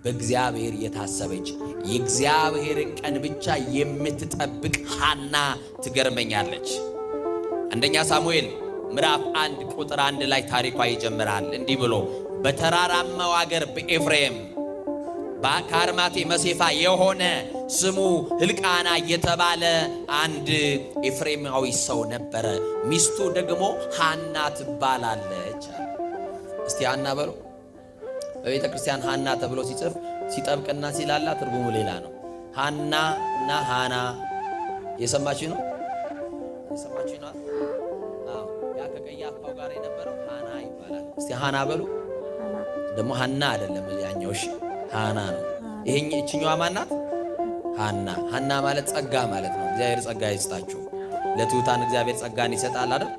በእግዚአብሔር የታሰበች የእግዚአብሔርን ቀን ብቻ የምትጠብቅ ሐና ትገርመኛለች። አንደኛ ሳሙኤል ምዕራፍ 1 ቁጥር 1 ላይ ታሪኳ ይጀምራል እንዲህ ብሎ በተራራማው አገር በኤፍሬም ከአርማቴ መሴፋ የሆነ ስሙ ሕልቃና የተባለ አንድ ኤፍሬማዊ ሰው ነበረ። ሚስቱ ደግሞ ሐና ትባላለች። እስቲ ሐና በሉ። በቤተ ክርስቲያን ሐና ተብሎ ሲጽፍ ሲጠብቅና ሲላላ ትርጉሙ ሌላ ነው። ሐና እና ሃና የሰማችሁ ነው? የሰማችሁ ነው? አዎ፣ ያ ከቀያፋው ጋር የነበረው ሃና ይባላል። እስቲ ሃና በሉ። ደግሞ ሃና አይደለም ያኛው፣ እሺ ሃና ነው። እችኛዋ ማናት? ሃና። ሃና ማለት ጸጋ ማለት ነው። እግዚአብሔር ጸጋ ይስጣችሁ። ለትሑታን እግዚአብሔር ጸጋን ይሰጣል አይደል?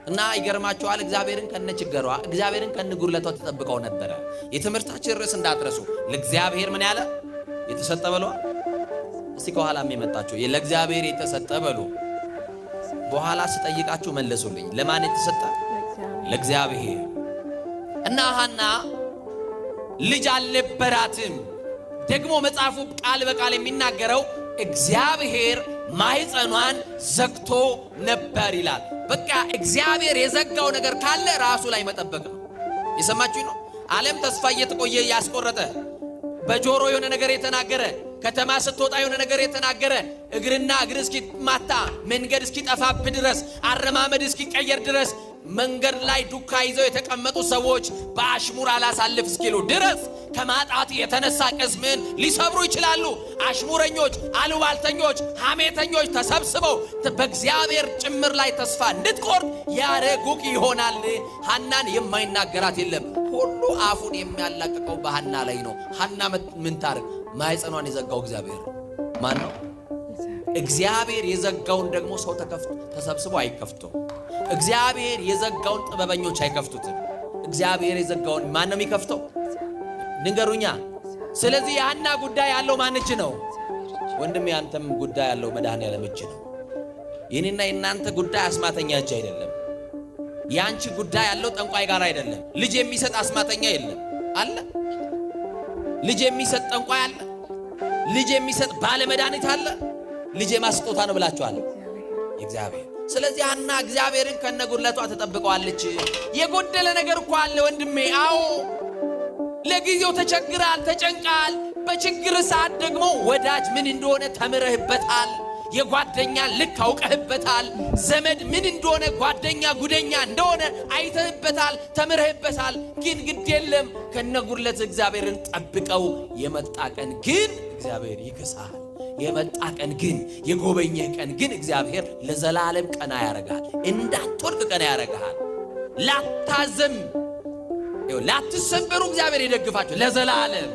እና ይገርማችኋል፣ እግዚአብሔርን ከነችግሯ እግዚአብሔርን ከነጉድለቷ ተጠብቀው ነበረ። የትምህርታችን ርዕስ እንዳትረሱ። ለእግዚአብሔር ምን ያለ የተሰጠ በሉ። እስቲ ከኋላም የመጣችሁ ለእግዚአብሔር የተሰጠ በሉ። በኋላ ስጠይቃችሁ መለሱልኝ። ለማን የተሰጠ? ለእግዚአብሔር። እና ሐና ልጅ አልነበራትም። ደግሞ መጽሐፉ ቃል በቃል የሚናገረው እግዚአብሔር ማኅፀኗን ዘግቶ ነበር ይላል። በቃ እግዚአብሔር የዘጋው ነገር ካለ ራሱ ላይ መጠበቅ ነው። የሰማችሁ ነው? ዓለም ተስፋ እየተቆየ ያስቆረጠ፣ በጆሮ የሆነ ነገር የተናገረ፣ ከተማ ስትወጣ የሆነ ነገር የተናገረ፣ እግርና እግር እስኪማታ መንገድ እስኪጠፋብ ድረስ አረማመድ እስኪቀየር ድረስ መንገድ ላይ ዱካ ይዘው የተቀመጡ ሰዎች በአሽሙር አላሳልፍ እስኪሉ ድረስ ከማጣት የተነሳ ቅስምን ሊሰብሩ ይችላሉ። አሽሙረኞች፣ አሉባልተኞች፣ ሐሜተኞች ተሰብስበው በእግዚአብሔር ጭምር ላይ ተስፋ እንድትቆርጥ ያረጉቅ ይሆናል። ሐናን የማይናገራት የለም። ሁሉ አፉን የሚያላቅቀው በሐና ላይ ነው። ሐና ምን ታርግ? ማኅፀኗን የዘጋው እግዚአብሔር ማን ነው? እግዚአብሔር የዘጋውን ደግሞ ሰው ተሰብስቦ አይከፍቱም። እግዚአብሔር የዘጋውን ጥበበኞች አይከፍቱትም። እግዚአብሔር የዘጋውን ማን ነው የሚከፍተው? ንገሩኛ። ስለዚህ የሐና ጉዳይ ያለው ማን እጅ ነው? ወንድም ያንተም ጉዳይ ያለው መድኃኔዓለም እጅ ነው። የኔና የናንተ ጉዳይ አስማተኛ እጅ አይደለም። ያንቺ ጉዳይ ያለው ጠንቋይ ጋር አይደለም። ልጅ የሚሰጥ አስማተኛ የለም አለ? ልጅ የሚሰጥ ጠንቋይ አለ? ልጅ የሚሰጥ ባለ መድኃኒት አለ? ልጅ የማስጦታ ነው ብላችኋል እግዚአብሔር። ስለዚህ ሐና እግዚአብሔርን ከነጉድለቷ ተጠብቀዋለች። የጎደለ ነገር እኮ አለ ወንድሜ። አዎ ለጊዜው ተቸግራል፣ ተጨንቃል። በችግር ሰዓት ደግሞ ወዳጅ ምን እንደሆነ ተምረህበታል። የጓደኛ ልክ አውቀህበታል። ዘመድ ምን እንደሆነ ጓደኛ ጉደኛ እንደሆነ አይተህበታል፣ ተምረህበታል። ግን ግድ የለም ከነጉድለት እግዚአብሔርን ጠብቀው። የመጣ ቀን ግን እግዚአብሔር ይክሳል። የመጣ ቀን ግን የጎበኘህ ቀን ግን እግዚአብሔር ለዘላለም ቀና ያረጋል። እንዳትወድቅ ቀና ያረጋል። ላታዘም ላትሰበሩ እግዚአብሔር ይደግፋችሁ። ለዘላለም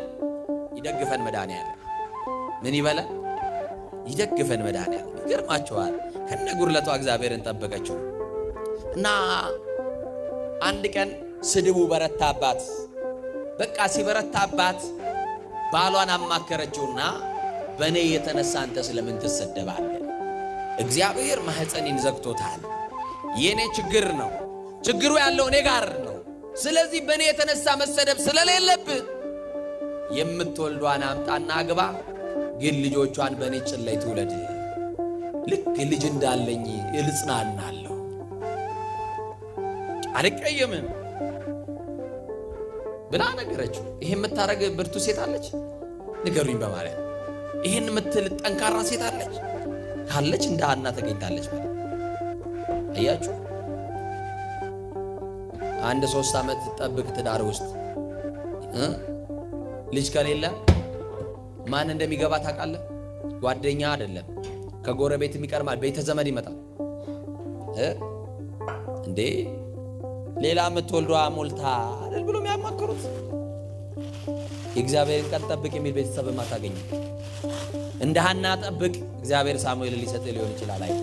ይደግፈን መድኃኔዓለም። ምን ይበለ? ይደግፈን መድኃኔዓለም። ይገርማችኋል፣ ከነጉድለቷ እግዚአብሔርን ጠበቀችው እና አንድ ቀን ስድቡ በረታባት። በቃ ሲበረታባት ባሏን አማከረችውና በእኔ የተነሳ አንተ ስለምን ትሰደባለህ? እግዚአብሔር ማኅፀኔን ዘግቶታል። የኔ ችግር ነው፣ ችግሩ ያለው እኔ ጋር ነው። ስለዚህ በእኔ የተነሳ መሰደብ ስለሌለብህ የምትወልዷን አምጣና አግባ፣ ግን ልጆቿን በእኔ ጭን ላይ ትውለድ። ልክ ልጅ እንዳለኝ እጽናናለሁ፣ አልቀየምም ብላ ነገረችው። ይሄ የምታረግ ብርቱ ሴት አለች? ንገሩኝ በማለት ይሄን የምትል ጠንካራ ሴት አለች? ካለች እንደ ሐና ተገኝታለች። አያችሁ፣ አንድ 3 ዓመት ጠብቅ ትዳር ውስጥ ልጅ ከሌለ ማን እንደሚገባ ታውቃለህ? ጓደኛ አይደለም፣ ከጎረቤት የሚቀርማል፣ ቤተ ዘመድ ይመጣል። እንዴ ሌላ የምትወልዷ ሞልታ አይደል ብሎ የሚያማክሩት። የእግዚአብሔርን ቀን ጠብቅ የሚል ቤተሰብ ማታገኝ። እንደ ሐና ጠብቅ፣ እግዚአብሔር ሳሙኤልን ሊሰጥ ሊሆን ይችላል አይሉ።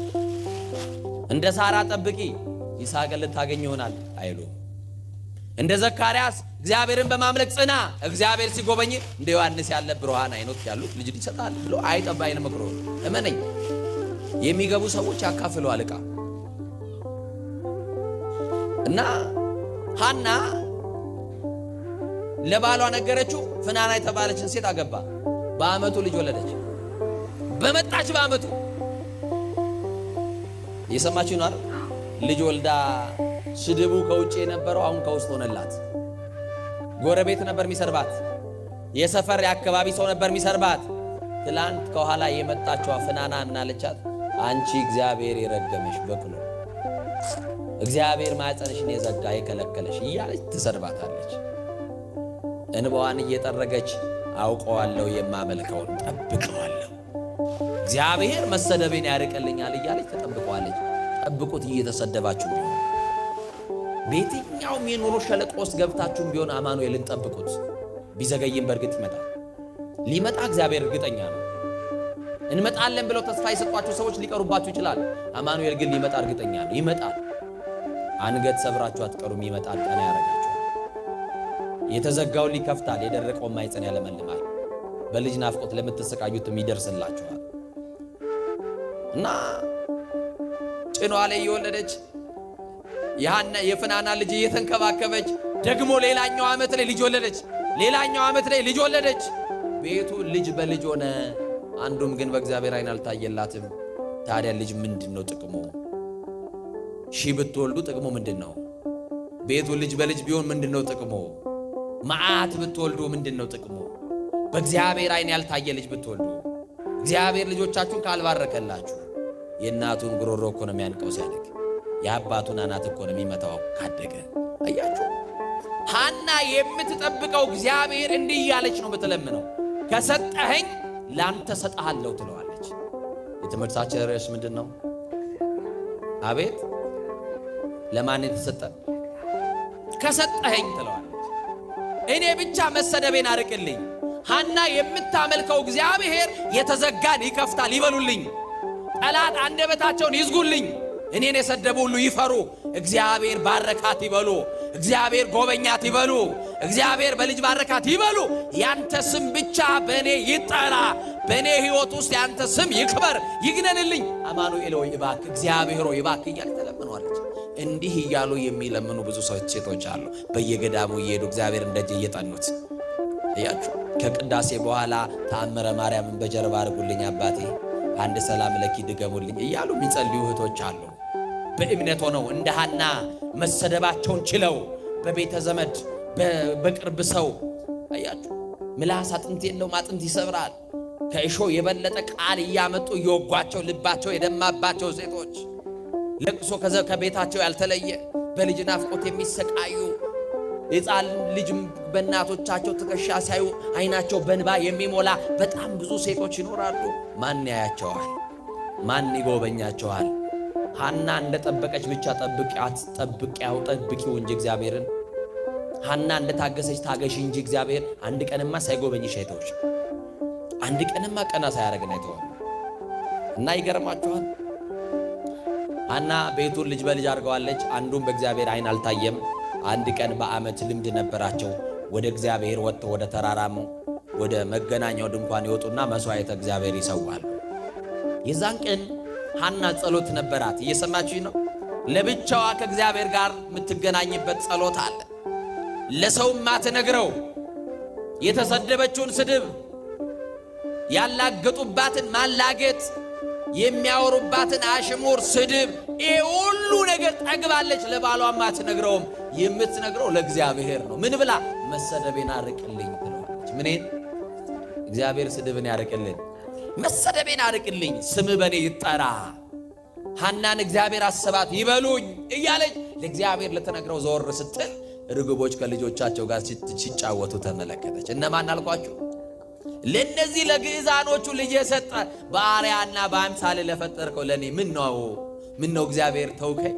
እንደ ሳራ ጠብቂ፣ ይስሐቅን ልታገኝ ይሆናል አይሉ። እንደ ዘካርያስ እግዚአብሔርን በማምለክ ጽና፣ እግዚአብሔር ሲጎበኝ እንደ ዮሐንስ ያለ ብሩሃን አይኖች ያሉት ልጅ ይሰጣል ብሎ አይጠባይን መክሮ። እመነኝ፣ የሚገቡ ሰዎች ያካፍለዋል ዕቃ። እና ሐና ለባሏ ነገረችው። ፍናና የተባለችን ሴት አገባ። በአመቱ ልጅ ወለደች። በመጣች በአመቱ እየሰማችሁ ነው አይደል? ልጅ ወልዳ ስድቡ ከውጭ የነበረው አሁን ከውስጥ ሆነላት። ጎረቤት ነበር የሚሰርባት፣ የሰፈር የአካባቢ ሰው ነበር የሚሰርባት። ትላንት ከኋላ የመጣችዋ ፍናና እናለቻት፣ አንቺ እግዚአብሔር የረገመሽ በቅሎ፣ እግዚአብሔር ማኅፀንሽን የዘጋ የከለከለሽ እያለች ትሰርባታለች። እንባዋን እየጠረገች አውቀዋለሁ የማመልከውን ጠብቀዋለሁ፣ እግዚአብሔር መሰደቤን ያርቅልኛል እያለች ተጠብቀዋለች። ጠብቁት እየተሰደባችሁ ቢሆን፣ በየትኛውም የኑሮ ሸለቆ ውስጥ ገብታችሁም ቢሆን አማኑኤልን ጠብቁት። ቢዘገይም በእርግጥ ይመጣል። ሊመጣ እግዚአብሔር እርግጠኛ ነው። እንመጣለን ብለው ተስፋ የሰጧችሁ ሰዎች ሊቀሩባችሁ ይችላል። አማኑኤል ግን ሊመጣ እርግጠኛ ነው። ይመጣል። አንገት ሰብራችሁ አትቀሩም። ይመጣል። ቀና ያረጋችኋል። የተዘጋውን ሊከፍታል። የደረቀውን ማኅፀን ያለመልማል። በልጅ ናፍቆት ለምትሰቃዩትም ይደርስላችኋል። እና ጭኗ ላይ እየወለደች የፍናና ልጅ እየተንከባከበች ደግሞ ሌላኛው ዓመት ላይ ልጅ ወለደች። ሌላኛው ዓመት ላይ ልጅ ወለደች። ቤቱ ልጅ በልጅ ሆነ። አንዱም ግን በእግዚአብሔር ዓይን አልታየላትም። ታዲያ ልጅ ምንድነው ጥቅሙ? ሺህ ብትወልዱ ጥቅሙ ምንድነው? ቤቱ ልጅ በልጅ ቢሆን ምንድነው ጥቅሙ? መዓት ብትወልዱ ምንድነው ጥቅሙ? በእግዚአብሔር ዓይን ያልታየ ልጅ ብትወልዱ፣ እግዚአብሔር ልጆቻችሁን ካልባረከላችሁ የእናቱን ጉሮሮ እኮ ነው የሚያንቀው ሲያድግ። የአባቱን አናት እኮ ነው የሚመታው ካደገ። አያችሁ፣ ሐና የምትጠብቀው እግዚአብሔር እንዲህ እያለች ነው የምትለምነው። ከሰጠኸኝ ላንተ ሰጣለሁ ትለዋለች። የትምህርታችን ርዕስ ምንድን ነው? አቤት ለማን የተሰጠ? ከሰጠኸኝ ትለዋለች። እኔ ብቻ መሰደቤን አርቅልኝ። ሐና የምታመልከው እግዚአብሔር የተዘጋን ይከፍታል ይበሉልኝ። ጠላት አንደበታቸውን ይዝጉልኝ። እኔን የሰደቡ ሁሉ ይፈሩ። እግዚአብሔር ባረካት ይበሉ። እግዚአብሔር ጎበኛት ይበሉ። እግዚአብሔር በልጅ ባረካት ይበሉ። ያንተ ስም ብቻ በእኔ ይጠራ። በእኔ ሕይወት ውስጥ ያንተ ስም ይክበር ይግነንልኝ። አማኑኤል ሆይ እባክህ፣ እግዚአብሔር ሆይ እባክህ እያለች ተለምነዋለች። እንዲህ እያሉ የሚለምኑ ብዙ ሰዎች ሴቶች አሉ። በየገዳሙ እየሄዱ እግዚአብሔር እንደጅ እየጠኑት እያችሁ ከቅዳሴ በኋላ ተአምረ ማርያምን በጀርባ አድርጉልኝ አባቴ፣ አንድ ሰላም ለኪ ድገሙልኝ እያሉ የሚጸልዩ እህቶች አሉ። በእምነት ሆነው እንደ ሐና መሰደባቸውን ችለው በቤተ ዘመድ በቅርብ ሰው አያችሁ። ምላስ አጥንት የለውም፣ አጥንት ይሰብራል። ከእሾ የበለጠ ቃል እያመጡ እየወጓቸው ልባቸው የደማባቸው ሴቶች፣ ለቅሶ ከቤታቸው ያልተለየ በልጅ ናፍቆት የሚሰቃዩ ሕፃን ልጅም በእናቶቻቸው ትከሻ ሲያዩ ዓይናቸው በንባ የሚሞላ በጣም ብዙ ሴቶች ይኖራሉ። ማን ያያቸዋል? ማን ይጎበኛቸዋል? ሐና እንደጠበቀች ብቻ ጠብቂው እንጂ እግዚአብሔርን። ሐና እንደታገሰች ታገሽ እንጂ እግዚአብሔር አንድ ቀንማ ሳይጎበኝሽ አይተውሽ። አንድ ቀንማ ቀና ሳያረግን አይተዋል። እና ይገርማችኋል፣ ሐና ቤቱን ልጅ በልጅ አድርገዋለች። አንዱም በእግዚአብሔር ዓይን አልታየም። አንድ ቀን በዓመት ልምድ ነበራቸው። ወደ እግዚአብሔር ወጥተው ወደ ተራራሙ ወደ መገናኛው ድንኳን ይወጡና መስዋዕተ እግዚአብሔር ይሰዋሉ። የዛን ቀን ሐና ጸሎት ነበራት። እየሰማችሁ ነው። ለብቻዋ ከእግዚአብሔር ጋር የምትገናኝበት ጸሎት አለ። ለሰው ማትነግረው የተሰደበችውን ስድብ፣ ያላገጡባትን ማላገጥ፣ የሚያወሩባትን አሽሙር፣ ስድብ፣ ይሄ ሁሉ ነገር ጠግባለች። ለባሏ ማትነግረውም። የምትነግረው ለእግዚአብሔር ነው። ምን ብላ? መሰደቤን አርቅልኝ ትለዋለች። ምንን? እግዚአብሔር ስድብን ያርቅልን፣ መሰደቤን አርቅልኝ፣ ስም በኔ ይጠራ፣ ሐናን እግዚአብሔር አሰባት ይበሉኝ እያለች ለእግዚአብሔር ልትነግረው ዘወር ስትል ርግቦች ከልጆቻቸው ጋር ሲጫወቱ ተመለከተች። እነማን አልኳችሁ? ለነዚህ ለግዕዛኖቹ ልጅ የሰጠ በአርአያና በአምሳል ለፈጠርከው ለኔ ምን ነው እግዚአብሔር ተውከኝ?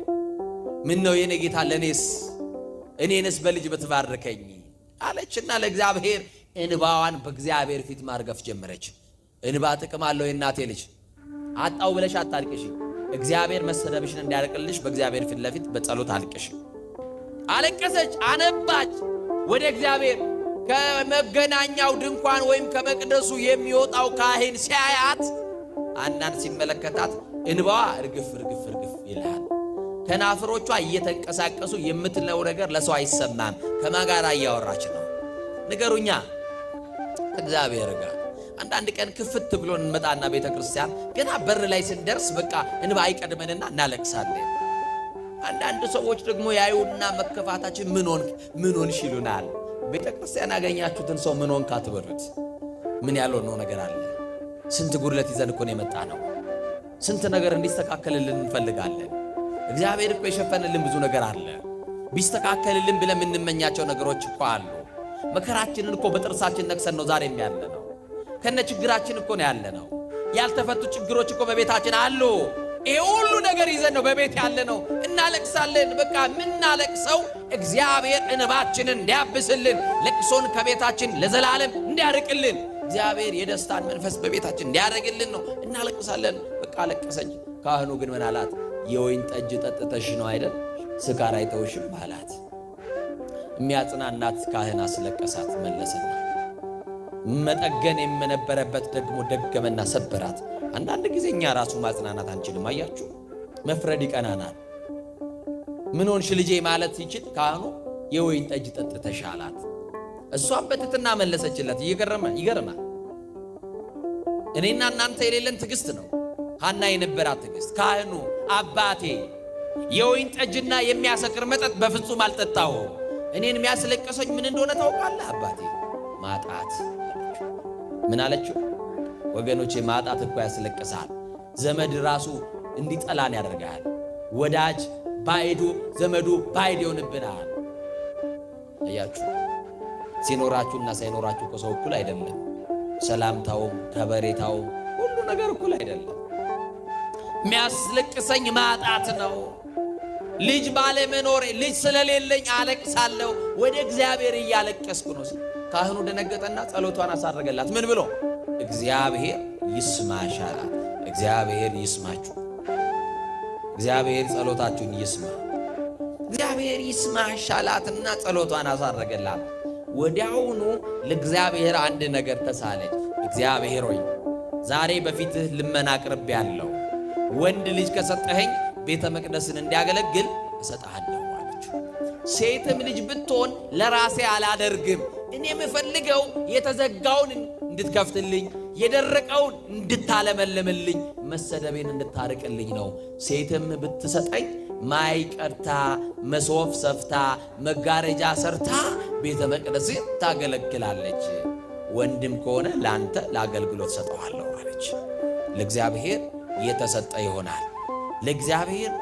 ምን ነው የኔ ጌታ እኔንስ በልጅ ብትባርከኝ አለችና ለእግዚአብሔር እንባዋን በእግዚአብሔር ፊት ማርገፍ ጀመረች። እንባ ጥቅም አለው። የእናቴ ልጅ አጣው ብለሽ አታልቅሽ። እግዚአብሔር መሰደብሽን እንዲያርቅልሽ በእግዚአብሔር ፊት ለፊት በጸሎት አልቅሽ። አለቀሰች፣ አነባች። ወደ እግዚአብሔር ከመገናኛው ድንኳን ወይም ከመቅደሱ የሚወጣው ካህን ሲያያት አንዳንድ ሲመለከታት እንባዋ እርግፍ ይላል። ከናፍሮቿ እየተንቀሳቀሱ የምትለው ነገር ለሰው አይሰማም። ከማን ጋር እያወራች ነው? ንገሩኛ እግዚአብሔር ጋር አንዳንድ ቀን ክፍት ብሎን እንመጣና ቤተክርስቲያን ገና በር ላይ ስንደርስ በቃ እንባ አይቀድመንና እናለቅሳለን። አንዳንድ ሰዎች ደግሞ ያዩና መከፋታችን ምን ሆንሽ ይሉናል። ቤተክርስቲያን ያገኛችሁትን ሰው ምን ሆንክ አትበሉት። ምን ያልሆነው ነገር አለ? ስንት ጉድለት ይዘን እኮ ነው የመጣ ነው። ስንት ነገር እንዲስተካከልልን እንፈልጋለን። እግዚአብሔር እኮ የሸፈነልን ብዙ ነገር አለ። ቢስተካከልልን ብለን የምንመኛቸው ነገሮች እኮ አሉ። መከራችንን እኮ በጥርሳችን ነክሰን ነው ዛሬም ያለ ነው። ከነ ችግራችን እኮ ነው ያለ ነው። ያልተፈቱ ችግሮች እኮ በቤታችን አሉ። ይሄ ሁሉ ነገር ይዘን ነው በቤት ያለ ነው። እናለቅሳለን። በቃ ምናለቅሰው እግዚአብሔር እንባችንን እንዲያብስልን፣ ለቅሶን ከቤታችን ለዘላለም እንዲያርቅልን፣ እግዚአብሔር የደስታን መንፈስ በቤታችን እንዲያደርግልን ነው። እናለቅሳለን። በቃ አለቀሰች። ካህኑ ግን ምን አላት? የወይን ጠጅ ጠጥተሽ ነው አይደል ስካር አይተውሽም አላት። የሚያጽናናት ካህን አስለቀሳት። መለሰና መጠገን የምነበረበት ደግሞ ደገመና ሰበራት። አንዳንድ ጊዜ እኛ ራሱ ማጽናናት አንችልም። አያችሁ፣ መፍረድ ይቀናናል። ምን ሆንሽ ልጄ ማለት ይችል ካህኑ የወይን ጠጅ ጠጥተሽ አላት። እሷም በትትና መለሰችለት። ይገርማል። እኔና እናንተ የሌለን ትዕግስት ነው ሐና የነበራት ትዕግስት። ካህኑ አባቴ የወይን ጠጅና የሚያሰክር መጠጥ በፍጹም አልጠጣሁም፣ እኔን የሚያስለቅሰኝ ምን እንደሆነ ታውቃለህ አባቴ? ማጣት። ምን አለችው? ወገኖቼ ማጣት እኮ ያስለቅሳል። ዘመድ ራሱ እንዲጠላን ያደርጋል። ወዳጅ ባይዱ ዘመዱ ባይድ ይሆንብናል። አያችሁ፣ ሲኖራችሁና ሳይኖራችሁ እኮ ሰው እኩል አይደለም። ሰላምታውም ከበሬታውም ሁሉ ነገር እኩል አይደለም። የሚያስለቅሰኝ ማጣት ነው። ልጅ ባለመኖሬ፣ ልጅ ስለሌለኝ አለቅሳለሁ፣ ወደ እግዚአብሔር እያለቀስኩ ነው ሲል ካህኑ ደነገጠና ጸሎቷን አሳረገላት። ምን ብሎ? እግዚአብሔር ይስማሽ አላት። እግዚአብሔር ይስማችሁ፣ እግዚአብሔር ጸሎታችሁን ይስማ፣ እግዚአብሔር ይስማሽ አላትና ጸሎቷን አሳረገላት። ወዲያውኑ ለእግዚአብሔር አንድ ነገር ተሳለች። እግዚአብሔር ሆይ ዛሬ በፊትህ ልመና አቅርቤያለሁ፣ ወንድ ልጅ ከሰጠኸኝ ቤተ መቅደስን እንዲያገለግል እሰጥሃለሁ አለች። ሴትም ልጅ ብትሆን ለራሴ አላደርግም፣ እኔ የምፈልገው የተዘጋውን እንድትከፍትልኝ፣ የደረቀውን እንድታለመልምልኝ፣ መሰደቤን እንድታርቅልኝ ነው። ሴትም ብትሰጠኝ ማይ ቀድታ፣ መሶፍ ሰፍታ፣ መጋረጃ ሰርታ ቤተ መቅደስን ታገለግላለች። ወንድም ከሆነ ለአንተ ለአገልግሎት ሰጠዋለሁ አለች። ለእግዚአብሔር የተሰጠ ይሆናል። ለእግዚአብሔር